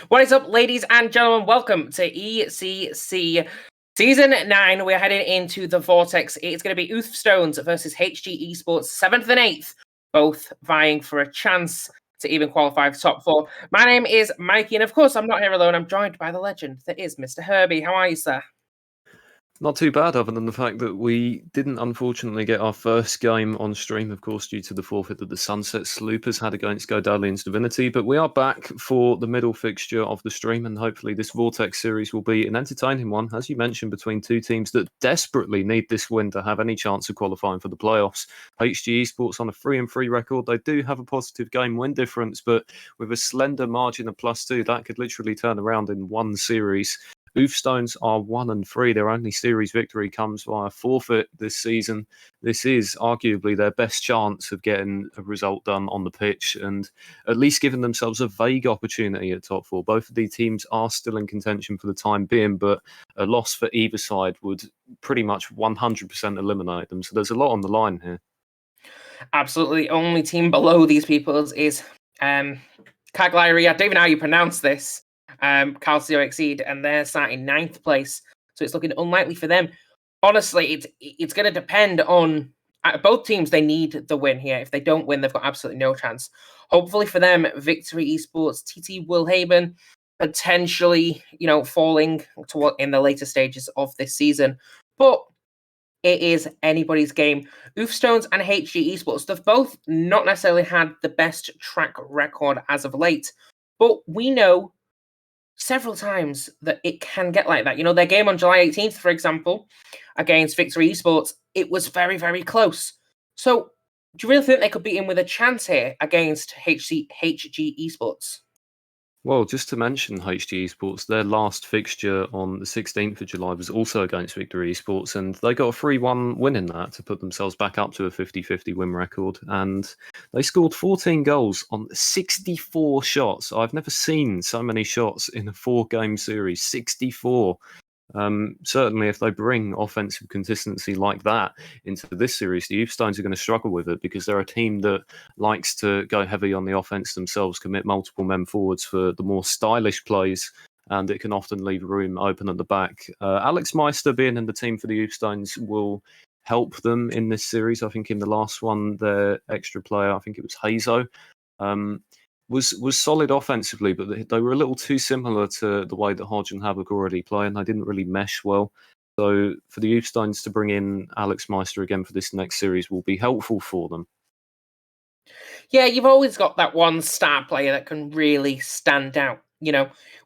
What is up, ladies and gentlemen? Welcome to ECC Season 9. We're heading into the Vortex. It's going to be Stones versus HG Esports, 7th and 8th, both vying for a chance to even qualify for top 4. My name is Mikey, and of course, I'm not here alone. I'm joined by the legend that is Mr. Herbie. How are you, sir? Not too bad, other than the fact that we didn't unfortunately get our first game on stream, of course, due to the forfeit that the Sunset Sloopers had against Godalian's Divinity. But we are back for the middle fixture of the stream, and hopefully this Vortex series will be an entertaining one, as you mentioned, between two teams that desperately need this win to have any chance of qualifying for the playoffs. HG Esports on a 3-3 record. They do have a positive game win difference, but with a slender margin of +2, that could literally turn around in one series. Stones are 1-3. Their only series victory comes via forfeit this season. This is arguably their best chance of getting a result done on the pitch and at least giving themselves a vague opportunity at top 4. Both of these teams are still in contention for the time being, but a loss for either side would pretty much 100% eliminate them. So there's a lot on the line here. Absolutely. The only team below these people is Cagliari. I don't even know how you pronounce this. Calcio Exceed, and they're sat in 9th place, so it's looking unlikely for them. Honestly, it's going to depend on both teams. They need the win here. If they don't win, they've got absolutely no chance. Hopefully for them, Victory Esports, TT Wilhaven, potentially, falling in the later stages of this season, but it is anybody's game. Stones and HG Esports, they've both not necessarily had the best track record as of late, but we know several times that it can get like that. Their game on July 18th, for example, against Victory Esports, it was very, very close. So do you really think they could be in with a chance here against HG Esports? Well, just to mention HG Esports, their last fixture on the 16th of July was also against Victory Esports, and they got a 3-1 win in that to put themselves back up to a 50-50 win record. And they scored 14 goals on 64 shots. I've never seen so many shots in a 4-game series, 64. Certainly, if they bring offensive consistency like that into this series, the Youth Stones are going to struggle with it because they're a team that likes to go heavy on the offense themselves, commit multiple men forwards for the more stylish plays, and it can often leave room open at the back. Alex Meister being in the team for the Youth Stones will help them in this series. I think in the last one, their extra player, I think it was Hazo, was solid offensively, but they were a little too similar to the way that Hodge and Havoc already play, and they didn't really mesh well. So for the Youth Stones to bring in Alex Meister again for this next series will be helpful for them. Yeah, you've always got that one star player that can really stand out.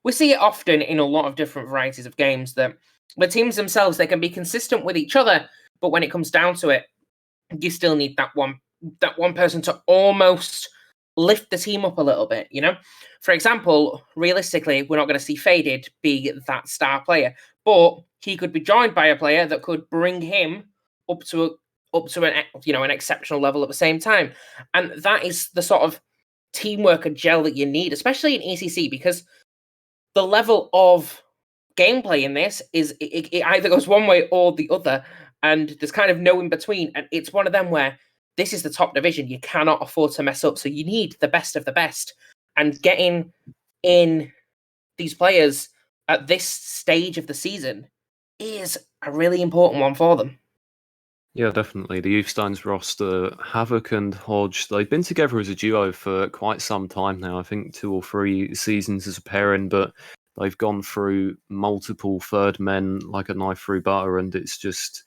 We see it often in a lot of different varieties of games that the teams themselves, they can be consistent with each other, but when it comes down to it, you still need that one person to almost lift the team up a little bit. For example, realistically, we're not going to see Faded be that star player, but he could be joined by a player that could bring him up to an exceptional level at the same time. And that is the sort of teamwork and gel that you need, especially in ECC, because the level of gameplay in this is it either goes one way or the other, and there's kind of no in between. And it's one of them where this is the top division. You cannot afford to mess up. So you need the best of the best. And getting in these players at this stage of the season is a really important one for them. Yeah, definitely. The Youth Stones roster, Havoc and Hodge, they've been together as a duo for quite some time now. I think 2 or 3 seasons as a pairing, but they've gone through multiple third men like a knife through butter, and it's just...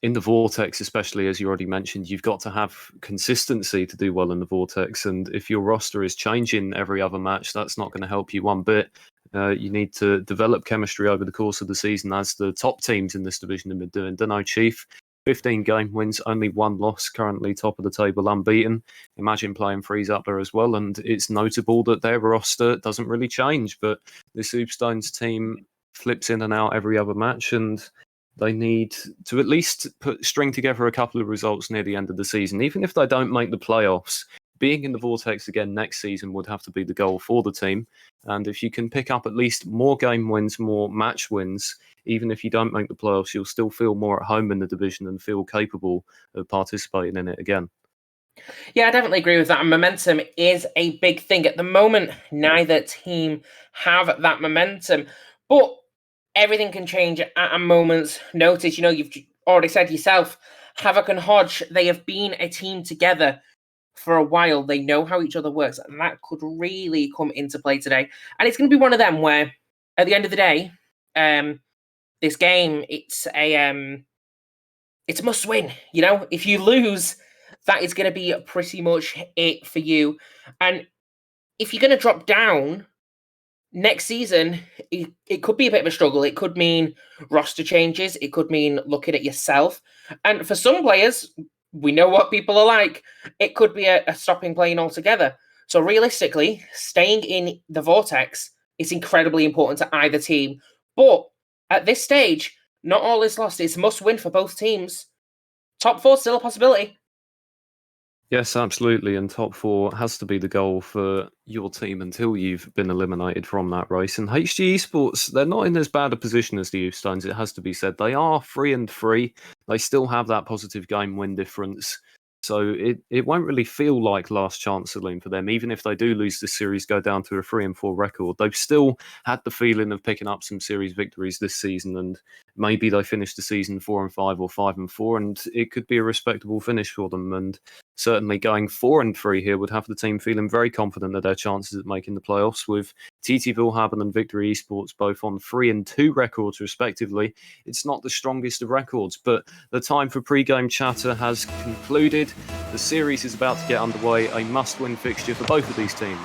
in the Vortex, especially as you already mentioned, you've got to have consistency to do well in the Vortex. And if your roster is changing every other match, that's not going to help you one bit. You need to develop chemistry over the course of the season, as the top teams in this division have been doing. Dunno Chief, 15 game wins, only 1 loss, currently top of the table, unbeaten. Imagine playing Freeze up there as well. And it's notable that their roster doesn't really change, but the Stones team flips in and out every other match, and they need to at least string together a couple of results near the end of the season. Even if they don't make the playoffs, being in the Vortex again next season would have to be the goal for the team. And if you can pick up at least more game wins, more match wins, even if you don't make the playoffs, you'll still feel more at home in the division and feel capable of participating in it again. Yeah, I definitely agree with that. And momentum is a big thing. At the moment, neither team have that momentum. But everything can change at a moment's notice. You've already said yourself, Havoc and Hodge, they have been a team together for a while. They know how each other works, and that could really come into play today. And it's going to be one of them where, at the end of the day, this game, it's a must win. If you lose, that is going to be pretty much it for you. And if you're going to drop down next season, it could be a bit of a struggle. It could mean roster changes. It could mean looking at yourself. And for some players, we know what people are like. It could be a stopping playing altogether. So realistically, staying in the Vortex is incredibly important to either team. But at this stage, not all is lost. It's must win for both teams. Top four still a possibility. Yes, absolutely. And top four has to be the goal for your team until you've been eliminated from that race. And HG Esports, they're not in as bad a position as the Youth Stones, it has to be said. They are 3-3. They still have that positive game win difference. So it won't really feel like last chance saloon for them. Even if they do lose this series, go down to a 3-4 record, they've still had the feeling of picking up some series victories this season. And maybe they finish the season 4-5 or 5-4, and it could be a respectable finish for them. And certainly going 4-3 here would have the team feeling very confident of their chances at making the playoffs, with TT Vilhaben and Victory Esports both on 3-2 records respectively. It's not the strongest of records, but the time for pre-game chatter has concluded. The series is about to get underway, a must-win fixture for both of these teams.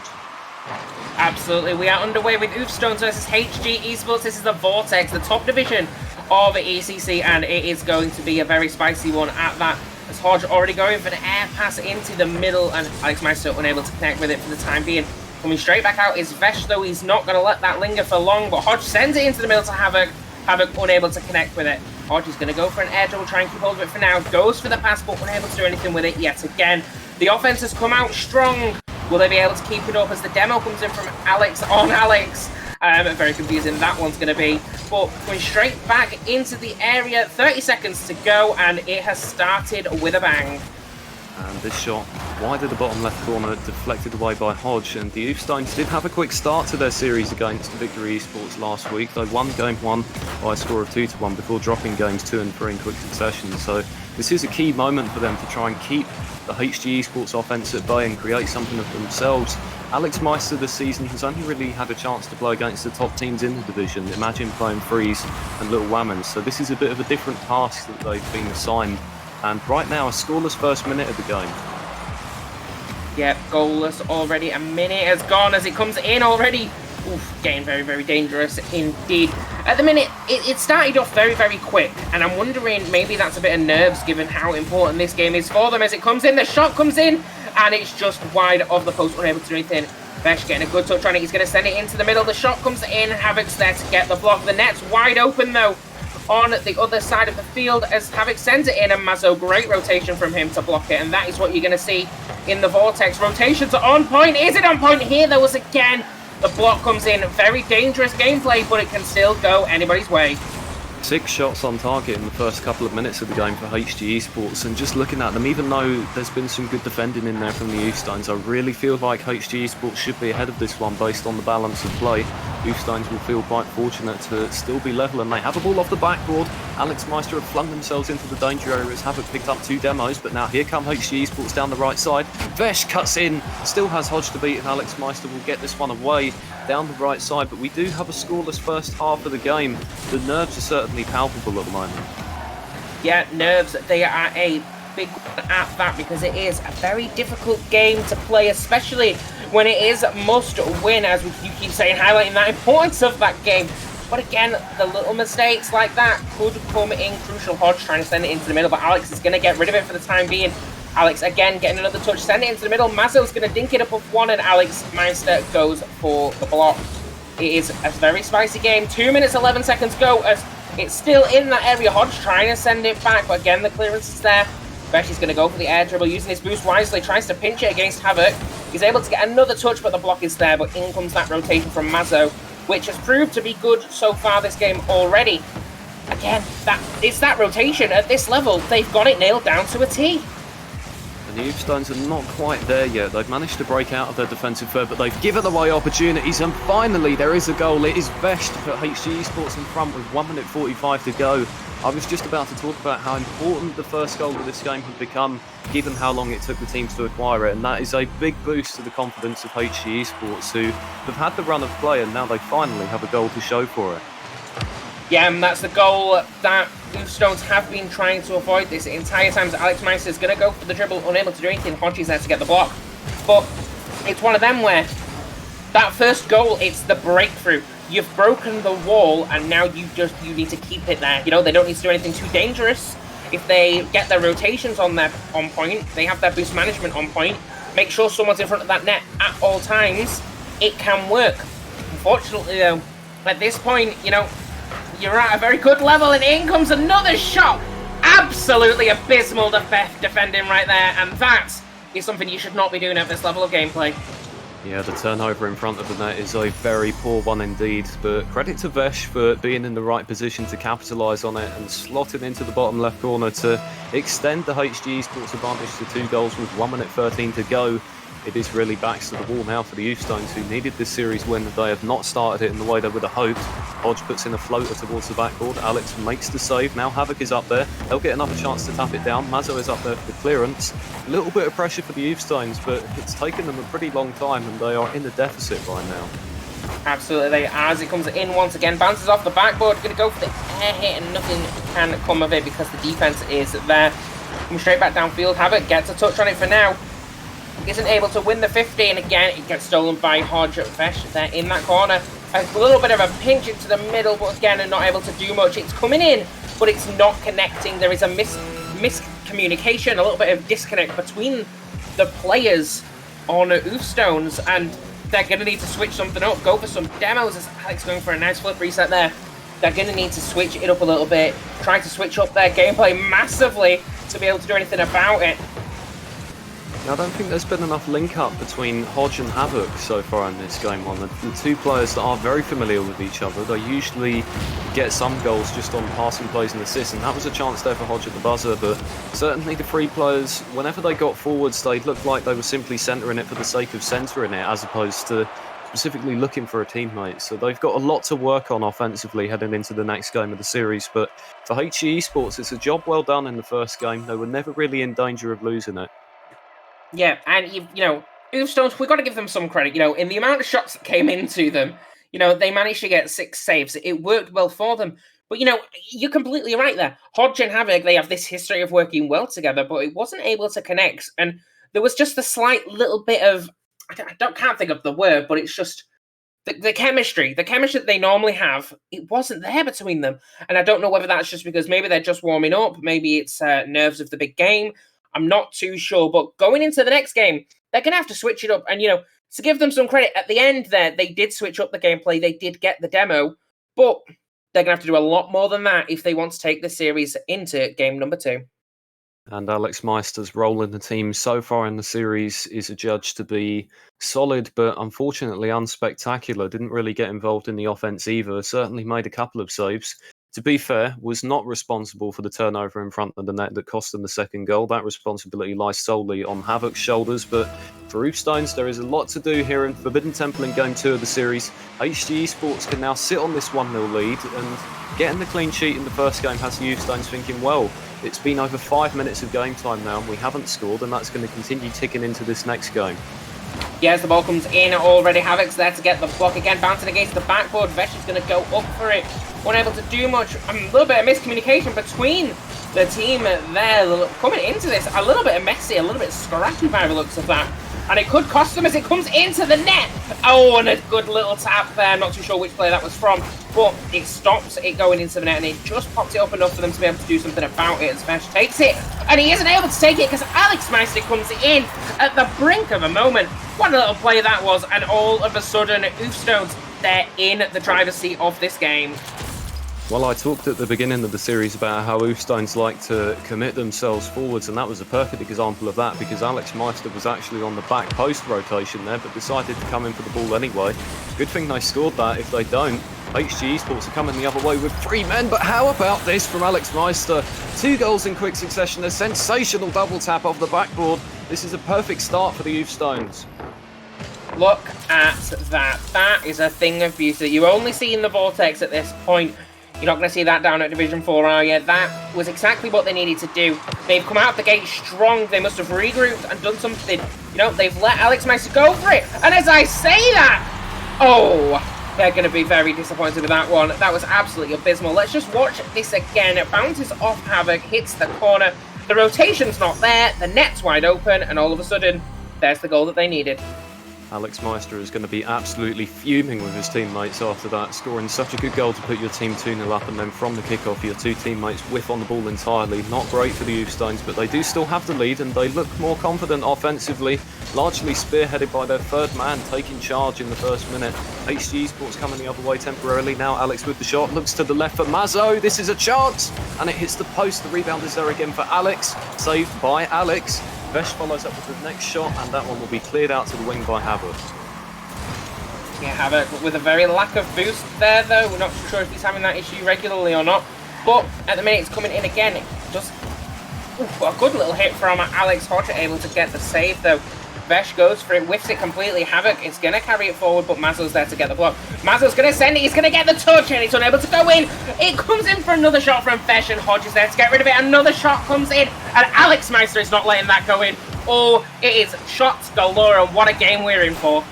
Absolutely, we are underway with Youth Stones versus HG Esports. This is the Vortex, the top division of the ECC, and it is going to be a very spicy one at that. As Hodge already going for an air pass into the middle, and Alex Meister unable to connect with it for the time being. Coming straight back out is Vesh, though he's not going to let that linger for long, but Hodge sends it into the middle to Havoc. Havoc unable to connect with it. Hodge is going to go for an air dribble, try and keep hold of it for now. Goes for the pass, but unable to do anything with it yet again. The offense has come out strong. Will they be able to keep it up as the demo comes in from Alex on Alex? Very confusing that one's going to be. But going straight back into the area, 30 seconds to go, and it has started with a bang. And this shot wide of the bottom left corner, deflected away by Hodge. And the Youth Stones did have a quick start to their series against Victory Esports last week. They won game 1 by a score of 2-1 before dropping games 2 and 3 in quick succession. So this is a key moment for them to try and keep the HG Esports offense at bay and create something of themselves. Alex Meister this season has only really had a chance to play against the top teams in the division. Imagine playing Freeze and Little Whammons. So this is a bit of a different task that they've been assigned. And right now, a scoreless first minute of the game. Yep, goalless already. A minute has gone as it comes in already. Oof, getting very, very dangerous indeed. At the minute, it started off very, very quick, and I'm wondering maybe that's a bit of nerves given how important this game is for them. As it comes in, the shot comes in, and it's just wide of the post, unable to do anything. Vesh getting a good touch on it. He's going to send it into the middle. The shot comes in. Havoc's there to get the block. The net's wide open, though, on the other side of the field as Havoc sends it in, and Mazzo, great rotation from him to block it, and that is what you're going to see in the Vortex. Rotations are on point. Is it on point here? There was again. The block comes in. Very dangerous gameplay, but it can still go anybody's way. 6 shots on target in the first couple of minutes of the game for HG Esports, and just looking at them, even though there's been some good defending in there from the Youth Stones, I really feel like HG Esports should be ahead of this one based on the balance of play. Youth Stones will feel quite fortunate to still be level, and they have a ball off the backboard. Alex Meister have flung themselves into the danger area as Havoc picked up 2 demos, but now here come HG Esports down the right side. Vesh cuts in, still has Hodge to beat, and Alex Meister will get this one away down the right side, but we do have a scoreless first half of the game. The nerves are certainly palpable at the moment. Yeah, nerves, they are a big one at that, because it is a very difficult game to play, especially when it is must win, as you keep saying, highlighting that importance of that game. But again, the little mistakes like that could come in crucial. Hodge trying to send it into the middle, but Alex is going to get rid of it for the time being. Alex again getting another touch, send it into the middle. Mazzo's going to dink it up with one, and Alex Meister goes for the block. It is a very spicy game. 2 minutes 11 seconds go as it's still in that area. Hodge trying to send it back, but again the clearance is there. Vesh is going to go for the air dribble, using his boost wisely, tries to pinch it against Havoc. He's able to get another touch, but the block is there, but in comes that rotation from Mazzo, which has proved to be good so far this game already. Again, it's that rotation at this level. They've got it nailed down to a T. And The Youth Stones are not quite there yet. They've managed to break out of their defensive third, but they've given away opportunities, and finally there is a goal. It is Vesh to put HG Esports in front with 1 minute 45 to go. I was just about to talk about how important the first goal of this game had become, given how long it took the teams to acquire it, and that is a big boost to the confidence of HG Esports, who have had the run of play, and now they finally have a goal to show for it. Yeah, and that's the goal that Youth Stones have been trying to avoid this entire time. Alex Meister is going to go for the dribble, unable to do anything. Hodges there to get the block. But it's one of them where that first goal, it's the breakthrough. You've broken the wall, and now you need to keep it there. You know, they don't need to do anything too dangerous. If they get their rotations on point, they have their boost management on point, make sure someone's in front of that net at all times, it can work. Unfortunately, though, at this point, you know, you're at a very good level, and in comes another shot. Absolutely abysmal defending right there, and that is something you should not be doing at this level of gameplay. Yeah, the turnover in front of the net is a very poor one indeed, but credit to Vesh for being in the right position to capitalise on it and slotting into the bottom left corner to extend the HG Esports advantage to 2 goals with 1 minute 13 to go. It is really backs to the wall now for the Youth Stones, who needed this series win. They have not started it in the way they would have hoped. Hodge puts in a floater towards the backboard. Alex makes the save. Now Havoc is up there. They'll get another chance to tap it down. Mazzo is up there for the clearance. A little bit of pressure for the Youth Stones, but it's taken them a pretty long time, and they are in the deficit right now. Absolutely, as it comes in once again, bounces off the backboard, going to go for the air hit, and nothing can come of it because the defense is there. Comes straight back downfield. Havoc gets a touch on it for now. Isn't able to win the 50, and again it gets stolen by Hodge. Vesh there in that corner. A little bit of a pinch into the middle, but again not able to do much. It's coming in, but it's not connecting. There is a miscommunication, a little bit of disconnect between the players on Youth Stones, and they're going to need to switch something up, go for some demos, as Alex going for a nice flip reset there. They're going to need to switch it up a little bit, try to switch up their gameplay massively to be able to do anything about it. I don't think there's been enough link-up between Hodge and Havoc so far in this game one. The two players that are very familiar with each other, they usually get some goals just on passing plays and assists, and that was a chance there for Hodge at the buzzer, but certainly the three players, whenever they got forwards, they looked like they were simply centering it for the sake of centering it, as opposed to specifically looking for a teammate. So they've got a lot to work on offensively heading into the next game of the series, but for HG Esports, it's a job well done in the first game. They were never really in danger of losing it. Yeah, and you know, Youth Stones, we've got to give them some credit. You know, in the amount of shots that came into them, you know, they managed to get 6 saves. It worked well for them. But, you know, you're completely right there. Hodge and Havoc, they have this history of working well together, but it wasn't able to connect. And there was just a slight little bit of, can't think of the word, but it's just the chemistry that they normally have, it wasn't there between them. And I don't know whether that's just because maybe they're just warming up, maybe it's nerves of the big game. I'm not too sure, but going into the next game, they're going to have to switch it up. And, you know, to give them some credit, at the end there, they did switch up the gameplay. They did get the demo, but they're going to have to do a lot more than that if they want to take the series into game number 2. And Alex Meister's role in the team so far in the series is adjudged to be solid, but unfortunately unspectacular. Didn't really get involved in the offense either. Certainly made a couple of saves. To be fair, was not responsible for the turnover in front of the net that cost them the second goal. That responsibility lies solely on Havoc's shoulders, but for Youth Stones, there is a lot to do here in Forbidden Temple in Game 2 of the series. HG Esports can now sit on this 1-0 lead, and getting the clean sheet in the first game has Youth Stones thinking, well, it's been over 5 minutes of game time now, and we haven't scored, and that's going to continue ticking into this next game. Yes, the ball comes in already. Havoc's there to get the block again, bouncing against the backboard. Vesh is going to go up for it. Unable to do much. A little bit of miscommunication between the team there. Coming into this, a little bit messy, a little bit scrappy by the looks of that. And it could cost them as it comes into the net. Oh, and a good little tap there. I'm not too sure which player that was from, but it stops it going into the net, and it just popped it up enough for them to be able to do something about it as Vesh takes it. And he isn't able to take it because Alex Meister comes in at the brink of a moment. What a little play that was, and all of a sudden, Youth Stones, they're in the driver's seat of this game. Well, I talked at the beginning of the series about how Youth Stones like to commit themselves forwards, and that was a perfect example of that because Alex Meister was actually on the back post rotation there, but decided to come in for the ball anyway. Good thing they scored that. If they don't, HG Esports are coming the other way with 3 men, but how about this from Alex Meister? 2 goals in quick succession, a sensational double tap off the backboard. This is a perfect start for the Youth Stones. Look at that. That is a thing of beauty. You only see in the Vortex at this point. You're not going to see that down at Division 4, are you? That was exactly what they needed to do. They've come out of the gate strong. They must have regrouped and done something. You know, they've let Alex Meister go for it. And as I say that, oh, they're going to be very disappointed with that one. That was absolutely abysmal. Let's just watch this again. It bounces off Havoc, hits the corner. The rotation's not there. The net's wide open. And all of a sudden, there's the goal that they needed. Alex Meister is going to be absolutely fuming with his teammates after that, scoring such a good goal to put your team 2-0 up, and then from the kickoff your two teammates whiff on the ball entirely. Not great for the Youth Stones, but they do still have the lead and they look more confident offensively, largely spearheaded by their third man taking charge in the first minute. HG Esports coming the other way temporarily. Now Alex with the shot, looks to the left for Mazzo. This is a chance, and it hits the post. The rebound is there again for Alex, saved by Alex. Vesh follows up with the next shot, and that one will be cleared out to the wing by Havoc. Yeah, Havoc with a very lack of boost there, though. We're not sure if he's having that issue regularly or not. But at the minute, it's coming in again. It just a good little hit from Alex Hodge, able to get the save, though. Vesh goes for it, whiffs it completely. Havoc is going to carry it forward, but Mazzo's there to get the block. Mazzo's going to send it, he's going to get the touch, and he's unable to go in. It comes in for another shot from Vesh, and Hodge is there to get rid of it. Another shot comes in, and Alex Meister is not letting that go in. Oh, it is shots galore, and what a game we're in for.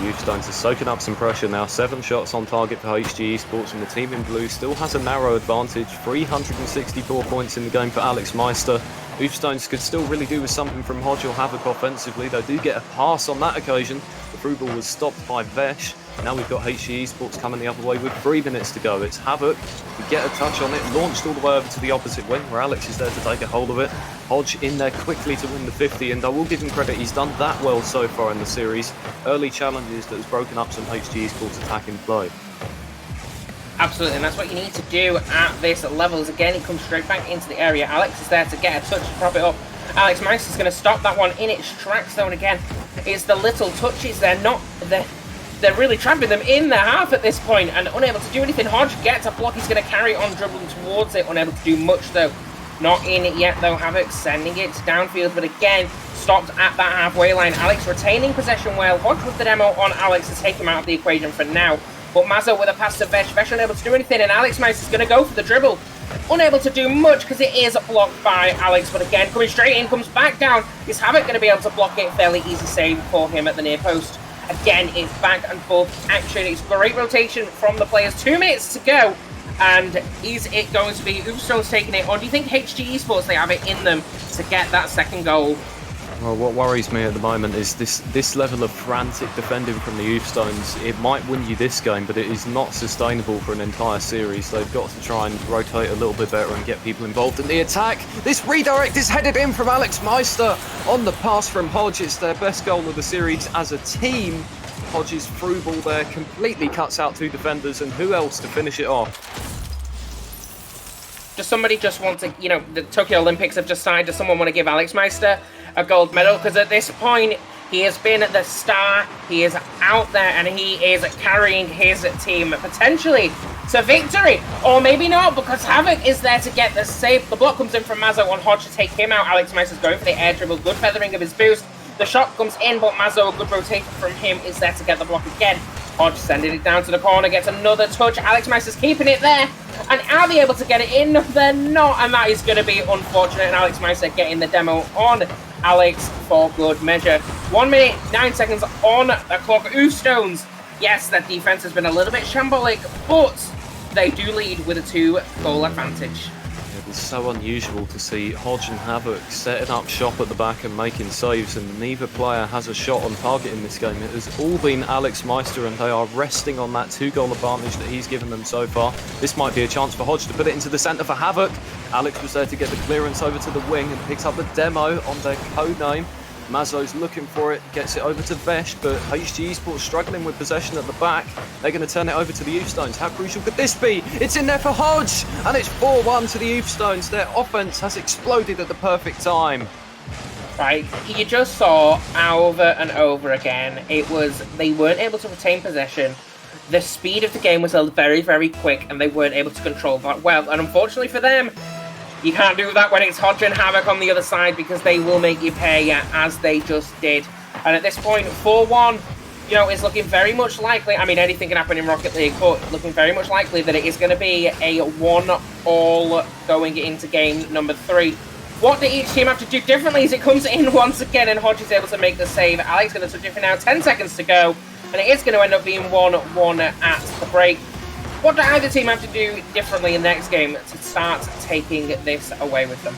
The Youth Stones are soaking up some pressure now. 7 shots on target for HG Esports, and the team in blue still has a narrow advantage. 364 points in the game for Alex Meister. Youth Stones could still really do with something from Hodge or Havoc offensively. They do get a pass on that occasion. The through ball was stopped by Vesh. Now we've got HG Esports coming the other way with 3 minutes to go. It's Havoc to get a touch on it, launched all the way over to the opposite wing where Alex is there to take a hold of it. Hodge in there quickly to win the 50, and I will give him credit, he's done that well so far in the series. Early challenges that has broken up some HG Esports attacking play. Absolutely, and that's what you need to do at this levels. Again, he comes straight back into the area. Alex is there to get a touch to prop it up. Alex Meister's going to stop that one in its tracks, though, and again, it's the little touches. They're really trapping them in their half at this point and unable to do anything. Hodge gets a block. He's going to carry on dribbling towards it, unable to do much, though. Not in it yet, though. Havoc sending it downfield, but again, stopped at that halfway line. Alex retaining possession well. Hodge with the demo on Alex to take him out of the equation for now. But Mazzo with a pass to Vesh. Vesh unable to do anything, and Alex Meister's going to go for the dribble. Unable to do much because it is blocked by Alex, but again, coming straight in, comes back down. Is Havoc going to be able to block it? Fairly easy save for him at the near post. Again, it's back and forth action. It's great rotation from the players. 2 minutes to go. And is it going to be Ubisoft's taking it, or do you think HG Esports, they have it in them to get that second goal? Well, what worries me at the moment is this level of frantic defending from the Youth Stones. It might win you this game, but it is not sustainable for an entire series. They've got to try and rotate a little bit better and get people involved in the attack. This redirect is headed in from Alex Meister on the pass from Hodge. It's their best goal of the series as a team. Hodge's through ball there completely cuts out 2 defenders, and who else to finish it off? Does somebody just want to, you know, the Tokyo Olympics have just started. Does someone want to give Alex Meister a gold medal? Because at this point, he has been the star. He is out there and he is carrying his team potentially to victory. Or maybe not, because Havoc is there to get the save. The block comes in from Mazzo on Hodge to take him out. Alex Meister's going for the air dribble. Good feathering of his boost. The shot comes in, but Mazzo, a good rotation from him, is there to get the block again. Hodge sending it down to the corner, gets another touch. Alex Meister's keeping it there. And are they able to get it in? They're not, and that is going to be unfortunate. And Alex Meister getting the demo on Alex for good measure. 1 minute, 9 seconds on the clock. Youth Stones, yes, that defense has been a little bit shambolic, but they do lead with a 2-goal advantage. It's so unusual to see Hodge and Havoc setting up shop at the back and making saves, and neither player has a shot on target in this game. It has all been Alex Meister, and they are resting on that 2-goal advantage that he's given them so far. This might be a chance for Hodge to put it into the centre for Havoc. Alex was there to get the clearance over to the wing and picks up the demo on their code name. Mazzo's looking for it, gets it over to Vesh, but HG Esports struggling with possession at the back. They're going to turn it over to the Youth Stones. How crucial could this be? It's in there for Hodge, and it's 4-1 to the Youth Stones. Their offense has exploded at the perfect time. Right, you just saw over and over again, they weren't able to retain possession. The speed of the game was very, very quick, and they weren't able to control that well. And unfortunately for them, You can't do that when it's Hodge and Havoc on the other side, because they will make you pay, as they just did. And at this point, 4-1, you know, is looking very much likely. I mean, anything can happen in Rocket League, but looking very much likely that it is going to be a 1-all going into game number 3. What do each team have to do differently as it comes in once again, and Hodge is able to make the save. Alex going to touch it for now, 10 seconds to go, and it is going to end up being 1-1 at the break. What do either team have to do differently in the next game to start taking this away with them?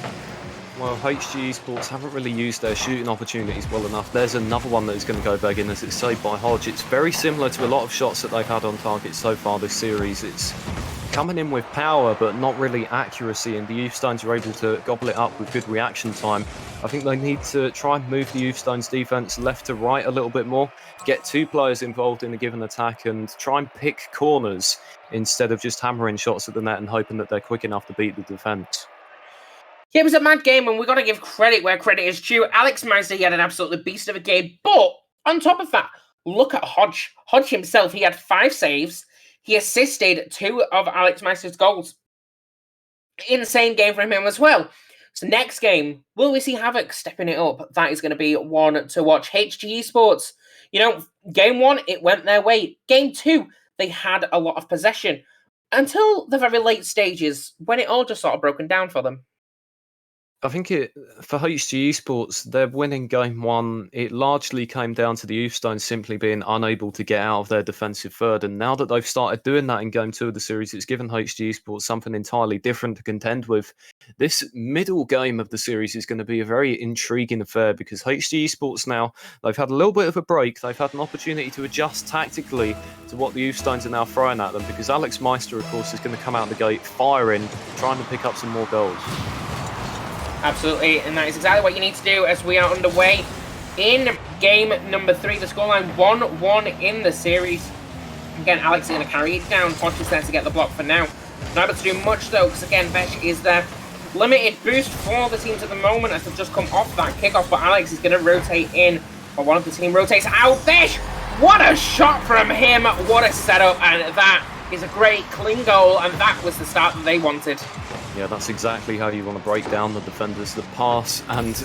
Well, HG Esports haven't really used their shooting opportunities well enough. There's another one that is going to go begging as it's saved by Hodge. It's very similar to a lot of shots that they've had on target so far this series. It's coming in with power, but not really accuracy, and the Youth Stones are able to gobble it up with good reaction time. I think they need to try and move the Youth Stones defense left to right a little bit more, get 2 players involved in a given attack, and try and pick corners instead of just hammering shots at the net and hoping that they're quick enough to beat the defense. Yeah, it was a mad game, and we've got to give credit where credit is due. Alex Meister, he had an absolutely beast of a game, but on top of that, look at Hodge. Hodge himself, he had 5 saves. He assisted 2 of Alex Meister's goals. Insane game from him as well. So next game, will we see Havoc stepping it up? That is going to be one to watch. HG Esports, you know, game 1, it went their way. Game 2, they had a lot of possession. Until the very late stages, when it all just sort of broken down for them. I think for HG Esports, their winning game 1, it largely came down to the Youth Stones simply being unable to get out of their defensive third. And now that they've started doing that in game 2 of the series, it's given HG Esports something entirely different to contend with. This middle game of the series is going to be a very intriguing affair because HG Esports now, they've had a little bit of a break. They've had an opportunity to adjust tactically to what the Youth Stones are now throwing at them, because Alex Meister, of course, is going to come out the gate firing, trying to pick up some more goals. Absolutely, and that is exactly what you need to do as we are underway in game number 3. The scoreline 1-1 in the series. Again, Alex is going to carry it down. Hodge is there to get the block for now. Not able to do much though, because again, Vesh is there. Limited boost for the teams at the moment as they've just come off that kickoff, but Alex is going to rotate in, or one of the team rotates out. Vesh, what a shot from him, what a setup, and that is a great clean goal, and that was the start that they wanted. Yeah, that's exactly how you want to break down the defenders. The pass and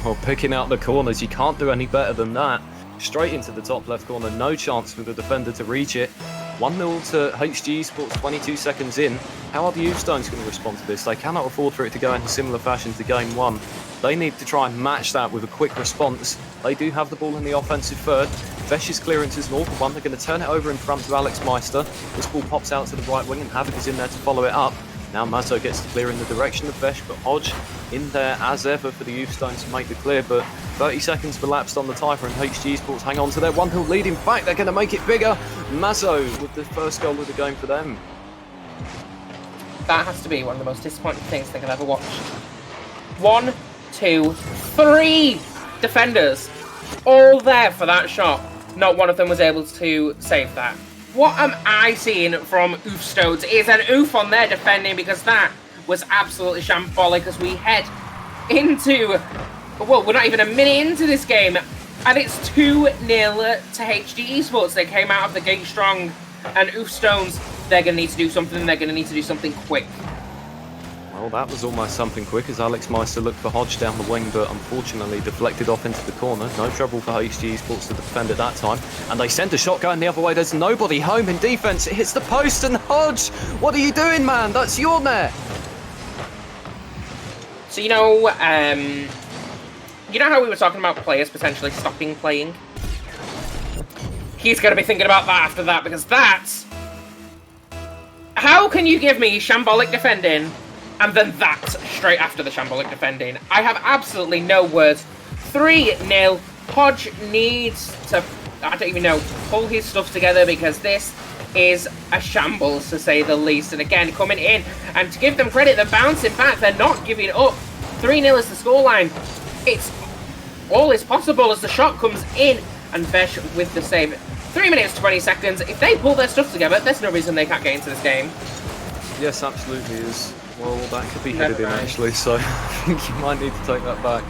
well, picking out the corners. You can't do any better than that. Straight into the top left corner. No chance for the defender to reach it. 1-0 to HG Esports 22 seconds in. How are the Youth Stones going to respond to this? They cannot afford for it to go in a similar fashion to game 1. They need to try and match that with a quick response. They do have the ball in the offensive third. Vesh's clearance is an awful one. They're going to turn it over in front to Alex Meister. This ball pops out to the right wing and Havoc is in there to follow it up. Now Mazzo gets to clear in the direction of Vesh, but Hodge in there as ever for the Youth Stones to make the clear, but 30 seconds elapsed on the timer and HG Esports hang on to their 1-0 lead. In fact, they're going to make it bigger. Mazzo with the first goal of the game for them. That has to be one of the most disappointing things they could ever watch. 1, 2, 3 defenders all there for that shot. Not one of them was able to save that. What am I seeing from Oof Stones? Is an oof on their defending, because that was absolutely shambolic as we head into... Well, we're not even a minute into this game, and it's 2-0 to HG Esports. They came out of the gate strong, and Oof Stones, they're going to need to do something. They're going to need to do something quick. Well, that was almost something quick as Alex Meister looked for Hodge down the wing, but unfortunately deflected off into the corner. No trouble for HG Esports to defend at that time. And they send a shot going the other way. There's nobody home in defence. It hits the post and Hodge, what are you doing, man? That's your net. So, you know how we were talking about players potentially stopping playing? He's going to be thinking about that after that, because that's... How can you give me shambolic defending and then that straight after the shambolic defending? I have absolutely no words. 3-0. Hodge needs to, I don't even know, pull his stuff together, because this is a shambles, to say the least. And again, coming in, and to give them credit, they're bouncing back. They're not giving up. 3-0 is the scoreline. It's all is possible as the shot comes in, and Vesh with the save. 3 minutes, 20 seconds. If they pull their stuff together, there's no reason they can't get into this game. Yes, absolutely is. Well, that could be headed in actually, so I think you might need to take that back.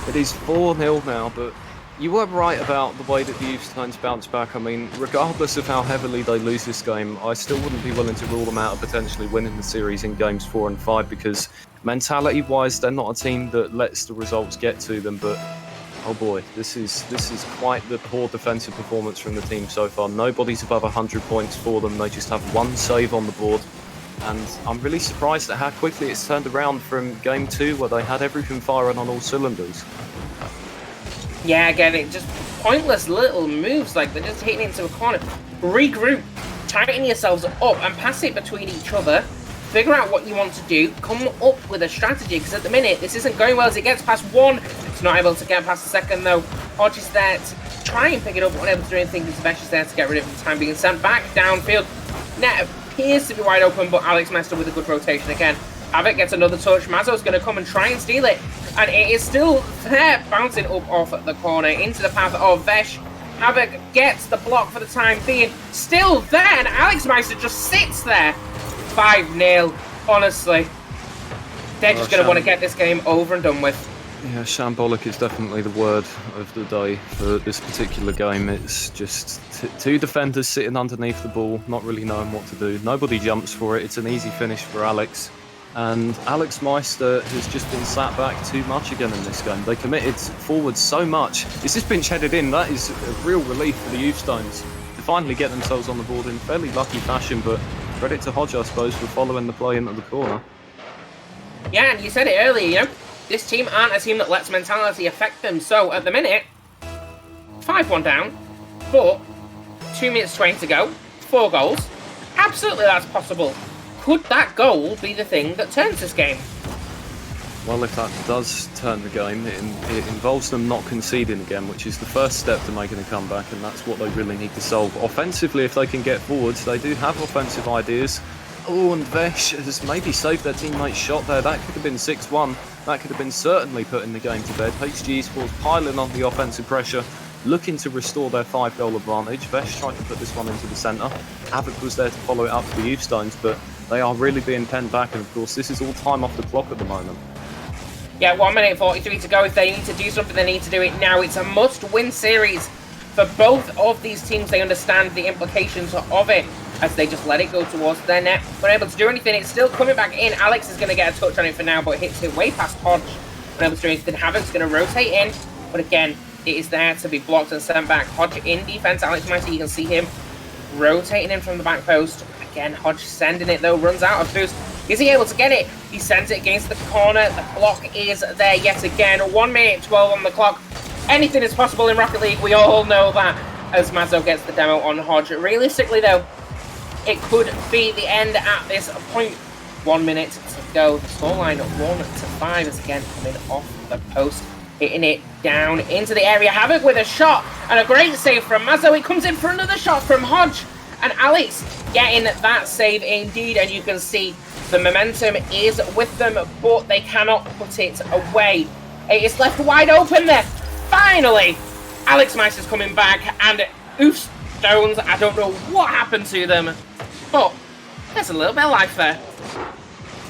It is 4-0 now, but You were right about the way that the Youth Stones bounce back. I mean, regardless of how heavily they lose this game, I still wouldn't be willing to rule them out of potentially winning the series in games 4 and 5 because mentality-wise, they're not a team that lets the results get to them. But oh boy, this is quite the poor defensive performance from the team so far. Nobody's above 100 points for them. They just have one save on the board. And I'm really surprised at how quickly it's turned around from game 2 where they had everything firing on all cylinders. Yeah, again, it just pointless little moves, like they're just hitting into a corner. Regroup, tighten yourselves up and pass it between each other. Figure out what you want to do, come up with a strategy, because at the minute, this isn't going well as it gets past one. It's not able to get past the second, though. Hodge is there to try and pick it up, unable to do anything, because Vesh is there to get rid of it for the time being. Sent back downfield. Net appears to be wide open, but Alex Mester with a good rotation again. Havoc gets another touch. Mazzo's going to come and try and steal it. And it is still there, bouncing up off the corner into the path of Vesh. Havoc gets the block for the time being. Still there, and Alex Meister just sits there. 5-0, honestly. They're just going to want to get this game over and done with. Yeah, shambolic is definitely the word of the day for this particular game. It's just two defenders sitting underneath the ball, not really knowing what to do. Nobody jumps for it. It's an easy finish for Alex. And Alex Meister has just been sat back too much again in this game. They committed forward so much. It's just been headed in. That is a real relief for the Youth Stones to finally get themselves on the board in fairly lucky fashion, but credit to Hodge, I suppose, for following the play into the corner. Yeah, and you said it earlier, you know, this team aren't a team that lets mentality affect them. So at the minute, 5-1 down, but 2 minutes 20 to go, 4 goals. Absolutely, that's possible. Could that goal be the thing that turns this game? Well, if that does turn the game, it involves them not conceding again, which is the first step to making a comeback, and that's what they really need to solve. Offensively, if they can get forwards, they do have offensive ideas. Oh, and Vesh has maybe saved their teammate's shot there. That could have been 6-1. That could have been certainly putting the game to bed. HG Esports piling on the offensive pressure, looking to restore their 5-goal advantage. Vesh tried to put this one into the centre. Havoc was there to follow it up for the Youth Stones, but they are really being penned back, and of course this is all time off the clock at the moment. Yeah, 1 minute 43 to go. If they need to do something, they need to do it now. It's a must-win series for both of these teams. They understand the implications of it as they just let it go towards their net. Unable to do anything. It's still coming back in. Alex is going to get a touch on it for now, but hits it way past Hodge. Unable to do anything. Havoc's going to rotate in, but again, it is there to be blocked and sent back. Hodge in defense. Alex Meister, you can see him rotating in from the back post. Again, Hodge sending it though, runs out of boost. Is he able to get it? He sends it against the corner. The block is there yet again. 1 minute 12 on the clock. Anything is possible in Rocket League. We all know that as Mazzo gets the demo on Hodge. Realistically though, it could be the end at this point. 1 minute to go. The scoreline 1-5 is again coming off the post. Hitting it down into the area. Havoc with a shot and a great save from Mazzo. It comes in for another shot from Hodge. And Alex getting that save indeed, and you can see the momentum is with them, but they cannot put it away. It is left wide open there. Finally, Alex Meister's coming back, and Oof Stones, I don't know what happened to them, but there's a little bit of life there.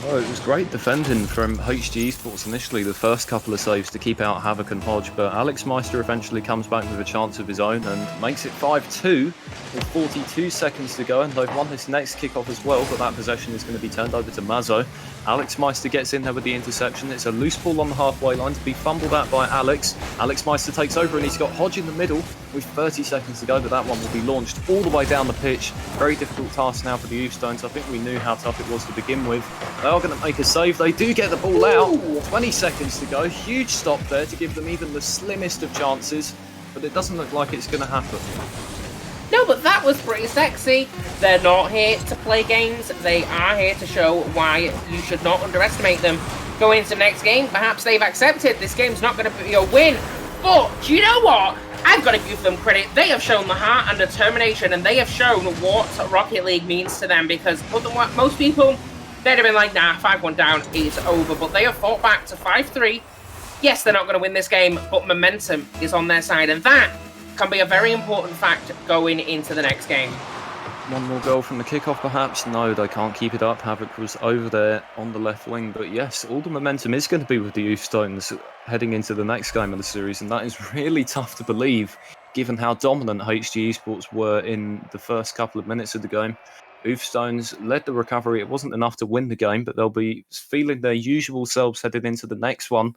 Oh, it was great defending from HG Esports initially, the first couple of saves to keep out Havoc and Hodge, but Alex Meister eventually comes back with a chance of his own and makes it 5-2 with 42 seconds to go, and they've won this next kickoff as well, but that possession is going to be turned over to Mazzo. Alex Meister gets in there with the interception. It's a loose ball on the halfway line to be fumbled at by Alex. Alex Meister takes over and he's got Hodge in the middle with 30 seconds to go, but that one will be launched all the way down the pitch. Very difficult task now for the Youth Stones. I think we knew how tough it was to begin with. They are going to make a save. They do get the ball out. 20 seconds to go. Huge stop there to give them even the slimmest of chances, but it doesn't look like it's going to happen. No, but that was pretty sexy. They're not here to play games. They are here to show why you should not underestimate them. Going into the next game, perhaps they've accepted this game's not going to be a win. But do you know what? I've got to give them credit. They have shown the heart and determination, and they have shown what Rocket League means to them, because most people, they'd have been like, nah, 5-1 down, it's over. But they have fought back to 5-3. Yes, they're not going to win this game, but momentum is on their side, and that can be a very important fact going into the next game. One more goal from the kickoff, perhaps? No, they can't keep it up. Havoc was over there on the left wing. But yes, all the momentum is going to be with the Youth Stones heading into the next game of the series. And that is really tough to believe, given how dominant HG Esports were in the first couple of minutes of the game. Youth Stones led the recovery. It wasn't enough to win the game, but they'll be feeling their usual selves headed into the next one.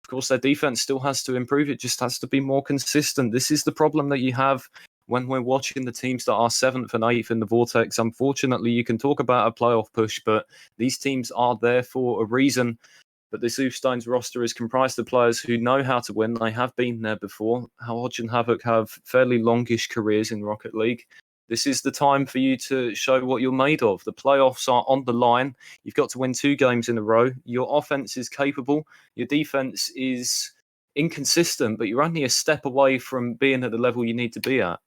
Of course, their defense still has to improve. It just has to be more consistent. This is the problem that you have when we're watching the teams that are 7th and 8th in the Vortex. Unfortunately, you can talk about a playoff push, but these teams are there for a reason. But this Stones roster is comprised of players who know how to win. They have been there before. Hodge and Havoc have fairly longish careers in Rocket League. This is the time for you to show what you're made of. The playoffs are on the line. You've got to win 2 games in a row. Your offense is capable. Your defense is inconsistent, but you're only a step away from being at the level you need to be at.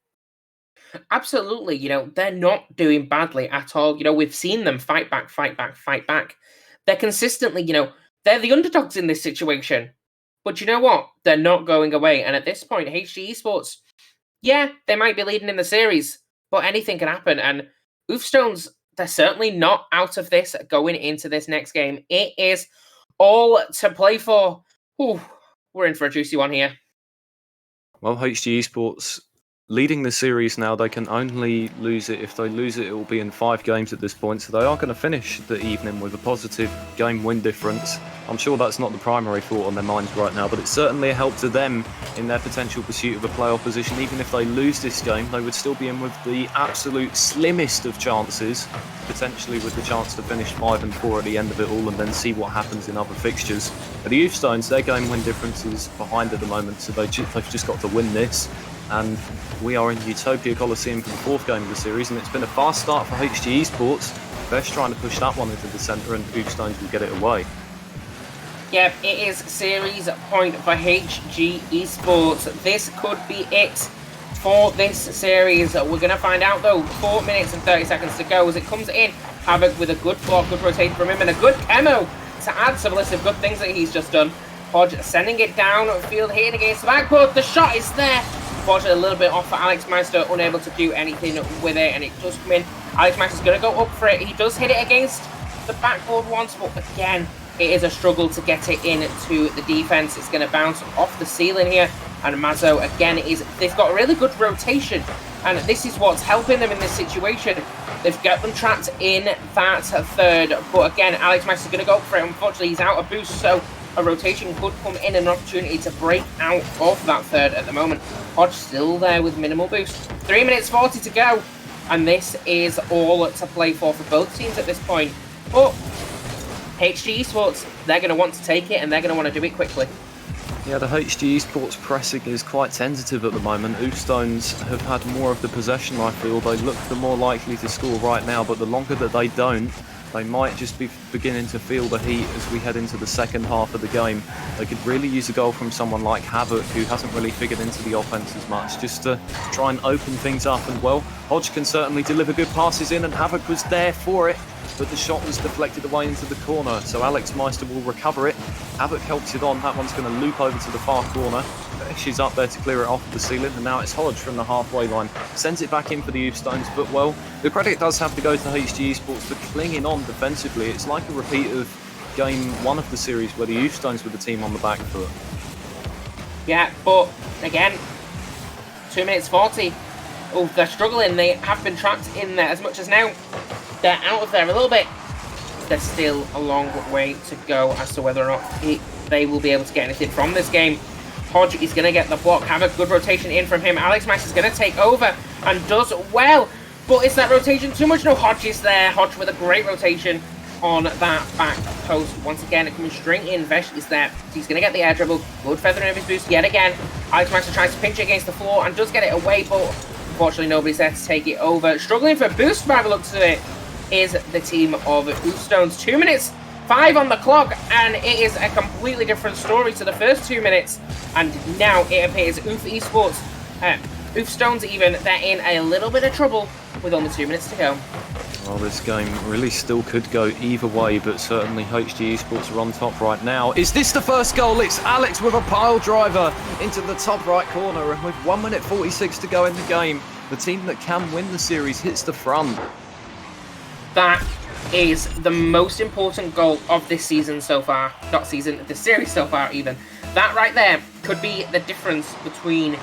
Absolutely, they're not doing badly at all. We've seen them fight back, fight back, fight back. They're consistently, they're the underdogs in this situation. But you know what? They're not going away. And at this point, HG Esports, yeah, they might be leading in the series, but anything can happen. And Oofstones, they're certainly not out of this going into this next game. It is all to play for. Ooh, we're in for a juicy one here. Well, HG Esports leading the series now. They can only lose it. If they lose it, it will be in 5 games at this point. So they are going to finish the evening with a positive game win difference. I'm sure that's not the primary thought on their minds right now, but it's certainly a help to them in their potential pursuit of a playoff position. Even if they lose this game, they would still be in with the absolute slimmest of chances, potentially with the chance to finish 5 and 4 at the end of it all and then see what happens in other fixtures. But the Youth Stones, their game win difference is behind at the moment, so they've just got to win this. And we are in Utopia Coliseum for the 4th game of the series, and it's been a fast start for HG Esports. Best trying to push that one into the centre, and Oofstones will get it away. Yep, it is series point for HG Esports. This could be it for this series. We're going to find out, though. 4 minutes and 30 seconds to go as it comes in. Havoc with a good block, good rotation from him, and a good camo to add to the list of good things that he's just done. Hodge sending it down, field hitting against the backboard. The shot is there. Unfortunately, a little bit off for Alex Meister, unable to do anything with it, and it does come in. Alex Meister's going to go up for it. He does hit it against the backboard once, but again, it is a struggle to get it into the defense. It's going to bounce off the ceiling here, and Mazzo, again, they've got a really good rotation, and this is what's helping them in this situation. They've got them trapped in that third, but again, Alex Meister's going to go up for it. Unfortunately, he's out of boost, so a rotation could come in, an opportunity to break out of that third at the moment. Hodge still there with minimal boost. 3 minutes 40 to go, and this is all to play for both teams at this point. But HG Esports, they're going to want to take it, and they're going to want to do it quickly. Yeah, the HG Esports pressing is quite tentative at the moment. Oofstones have had more of the possession, I feel. They look the more likely to score right now, but the longer that they don't, they might just be beginning to feel the heat as we head into the second half of the game. They could really use a goal from someone like Havoc, who hasn't really figured into the offense as much, just to try and open things up. And, well, Hodge can certainly deliver good passes in, and Havoc was there for it, but the shot was deflected away into the corner, so Alex Meister will recover it. Havoc helps it on. That one's going to loop over to the far corner. She's up there to clear it off the ceiling, and now it's Hodge from the halfway line. Sends it back in for the Youth Stones, but, well, the credit does have to go to HG Esports for clinging on defensively. It's like a repeat of game 1 of the series where the Youth Stones were the team on the back foot. Yeah, but, again, 2 minutes 40. Oh, they're struggling. They have been trapped in there as much as now. They're out of there a little bit. There's still a long way to go as to whether or not they will be able to get anything from this game. Hodge is going to get the block, have a good rotation in from him. Alex Meister is going to take over and does well. But is that rotation too much? No, Hodge is there. Hodge with a great rotation on that back post. Once again, coming straight in. Vesh is there. He's going to get the air dribble. Good feathering of his boost yet again. Alex Meister tries to pinch it against the floor and does get it away, but unfortunately nobody's there to take it over. Struggling for boost by the looks of it is the team of Oofstones. 2 minutes 5 on the clock, and it is a completely different story to the first 2 minutes. And now it appears Oofstones even, they're in a little bit of trouble with only 2 minutes to go. Well, this game really still could go either way, but certainly HG Esports are on top right now. Is this the first goal? It's Alex with a pile driver into the top right corner, and with 1 minute 46 to go in the game, The team that can win the series hits the front. That is the most important goal of this season so far. Not season, this series so far even. That right there could be the difference between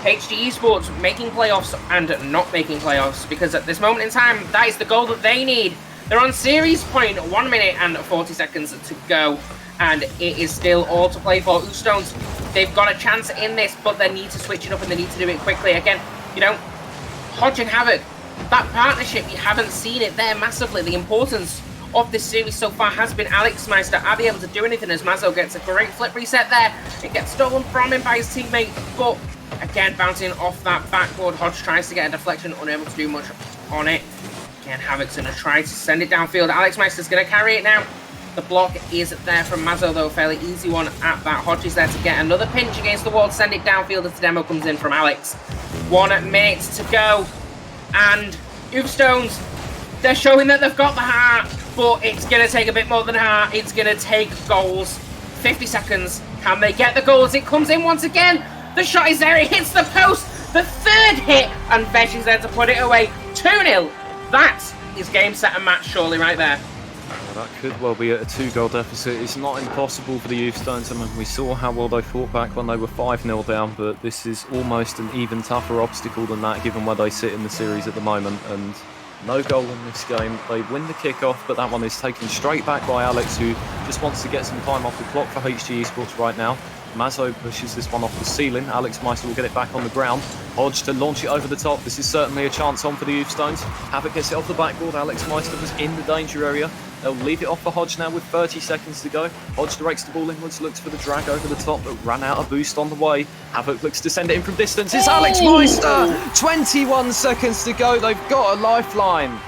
HD Esports making playoffs and not making playoffs, because at this moment in time, that is the goal that they need. They're on series point, 1 minute and 40 seconds to go, and it is still all to play for. Stones, they've got a chance in this, but they need to switch it up and they need to do it quickly. Again, you know, Hodge and Havoc, that partnership, you haven't seen it there massively. The importance of this series so far has been Alex Meister. Are they able to do anything as Mazzo gets a great flip reset there? It gets stolen from him by his teammate, but again, bouncing off that backboard, Hodge tries to get a deflection, unable to do much on it. Again, Havoc's going to try to send it downfield. Alex Meister's going to carry it now. The block is there from Mazzo, though, a fairly easy one at that. Hodge is there to get another pinch against the wall, to send it downfield as the demo comes in from Alex. 1 minute to go, and Stones, they're showing that they've got the heart, but it's going to take a bit more than heart. It's going to take goals. 50 seconds. Can they get the goals? It comes in once again. The shot is there. It hits the post. The third hit, and Vesh is there to put it away. 2-0. That is game, set, and match, surely, right there. Well, that could well be at a 2-goal deficit. It's not impossible for the Youth Stones. I mean, we saw how well they fought back when they were 5-0 down, but this is almost an even tougher obstacle than that, given where they sit in the series at the moment. And no goal in this game. They win the kickoff, but that one is taken straight back by Alex, who just wants to get some time off the clock for HG Esports right now. Mazzo pushes this one off the ceiling. Alex Meister will get it back on the ground. Hodge to launch it over the top. This is certainly a chance on for the Youth Stones. Havoc gets it off the backboard. Alex Meister was in the danger area. They'll leave it off for Hodge now with 30 seconds to go. Hodge directs the ball inwards, looks for the drag over the top, but ran out of boost on the way. Havoc looks to send it in from distance. It's Alex Meister! 21 seconds to go. They've got a lifeline.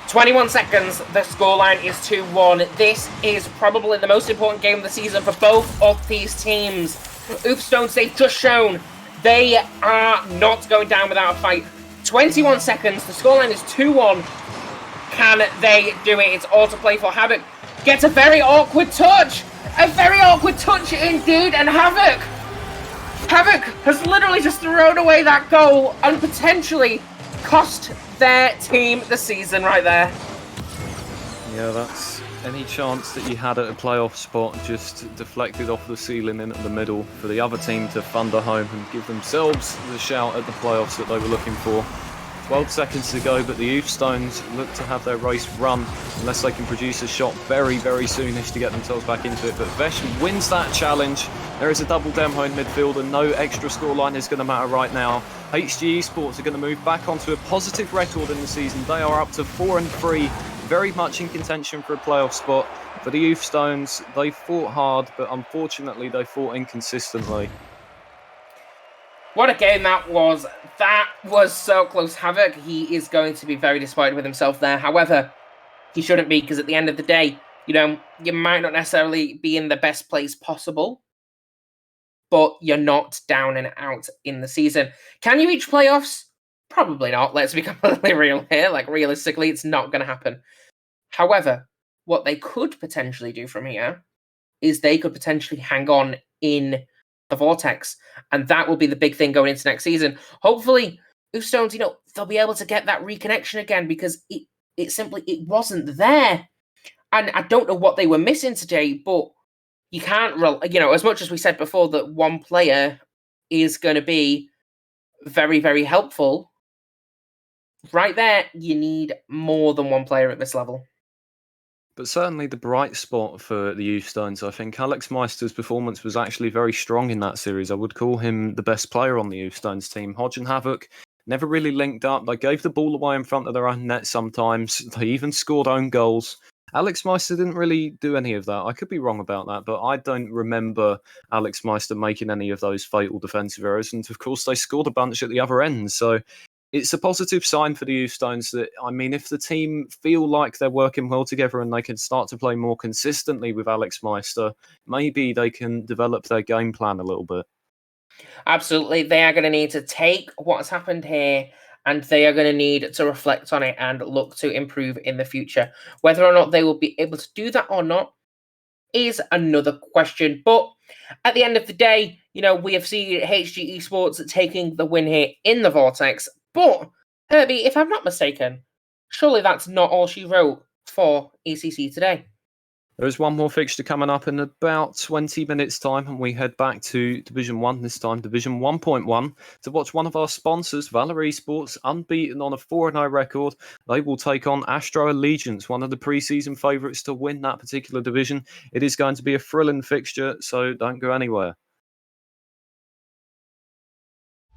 21 seconds, the scoreline is 2-1. This is probably the most important game of the season for both of these teams. Stones, they've just shown they are not going down without a fight. 21 seconds, the scoreline is 2-1. Can they do it? It's all to play for. Havoc gets a very awkward touch. A very awkward touch indeed, and Havoc has literally just thrown away that goal and potentially cost their team the season right there. Yeah, that's any chance that you had at a playoff spot just deflected off the ceiling into the middle for the other team to thunder home and give themselves the shout at the playoffs that they were looking for. 12 seconds to go, but the Youth Stones look to have their race run unless they can produce a shot very, very soonish to get themselves back into it. But Vesh wins that challenge. There is a double demo in midfield and no extra scoreline is going to matter right now. HG Esports are going to move back onto a positive record in the season. They are up to 4-3, very much in contention for a playoff spot. For the Youth Stones, they fought hard, but unfortunately they fought inconsistently. What a game that was. That was so close. Havoc, he is going to be very disappointed with himself there. However, he shouldn't be, because at the end of the day, you know, you might not necessarily be in the best place possible, but you're not down and out in the season. Can you reach playoffs? Probably not. Let's be completely real here. Like, realistically, it's not going to happen. However, what they could potentially do from here is they could potentially hang on in the Vortex, and that will be the big thing going into next season. Hopefully, Stones, you know, they'll be able to get that reconnection again, because it simply wasn't there. And I don't know what they were missing today, but you can't, you know, as much as we said before that one player is going to be very, very helpful, right there, you need more than one player at this level. But certainly the bright spot for the Youth Stones, I think Alex Meister's performance was actually very strong in that series. I would call him the best player on the Youth Stones team. Hodge and Havoc never really linked up. They gave the ball away in front of their own net sometimes. They even scored own goals. Alex Meister didn't really do any of that. I could be wrong about that, but I don't remember Alex Meister making any of those fatal defensive errors. And of course, they scored a bunch at the other end. So it's a positive sign for the Youth Stones that, I mean, if the team feel like they're working well together and they can start to play more consistently with Alex Meister, maybe they can develop their game plan a little bit. Absolutely. They are going to need to take what's happened here, and they are going to need to reflect on it and look to improve in the future. Whether or not they will be able to do that or not is another question. But at the end of the day, you know, we have seen HG Esports taking the win here in the Vortex, But, Herbie, if I'm not mistaken, surely that's not all she wrote for ECC today. There is one more fixture coming up in about 20 minutes' time, and we head back to Division 1, this time Division 1.1, to watch one of our sponsors, Valor Esports, unbeaten on a 4-0 record. They will take on Astro Allegiance, one of the pre-season favourites to win that particular division. It is going to be a thrilling fixture, so don't go anywhere.